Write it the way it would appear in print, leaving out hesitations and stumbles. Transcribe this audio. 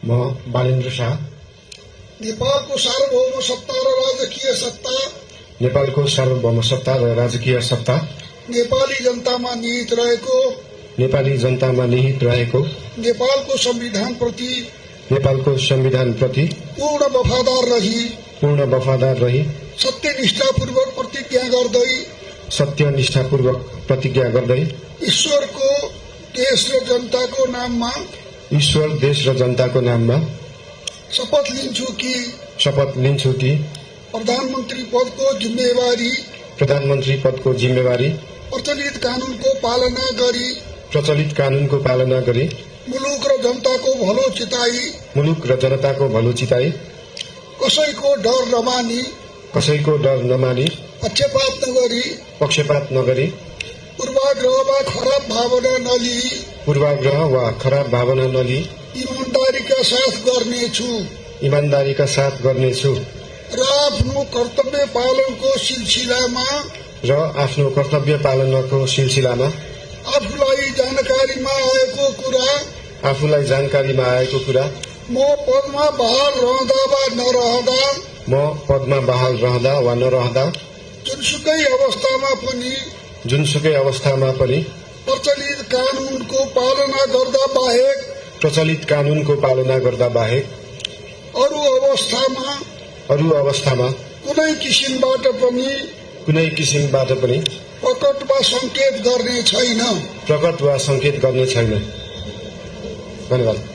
म बालेन्द्र शाह नेपालको सार्वभौम सत्ता र राजकीय सत्ता नेपालको सार्वभौम सत्ता र राजकीय सत्ता नेपाली जनतामा निहित रहेको नेपालको संविधान प्रति पूर्ण वफादार रही सत्यनिष्ठापूर्वक प्रतिज्ञा गर्दै ईश्वर देश र जनताको नाममा शपथ लिन्छु कि प्रधानमन्त्री पदको जिम्मेवारी प्रचलित कानूनको पालना गरी मुलुक र जनताको भलो चिताई कसैको डर नमानी पक्षपात नगरी पूर्वाग्रह वा खराब भावना नलिई ईमानदारीका साथ गर्नेछु र आफ्नो कर्तव्य पालनको सिलसिलामा आफूलाई जानकारीमा आएको कुरा म पदमा बहाल रहँदा वा नरहँदा जुनसुकै अवस्थामा पनि प्रचलित कानूनको पालना गर्दा बाहेक अरू अवस्थामा कुनै किसिमबाट पनि प्रकट वा संकेत गर्ने छैन। धन्यवाद।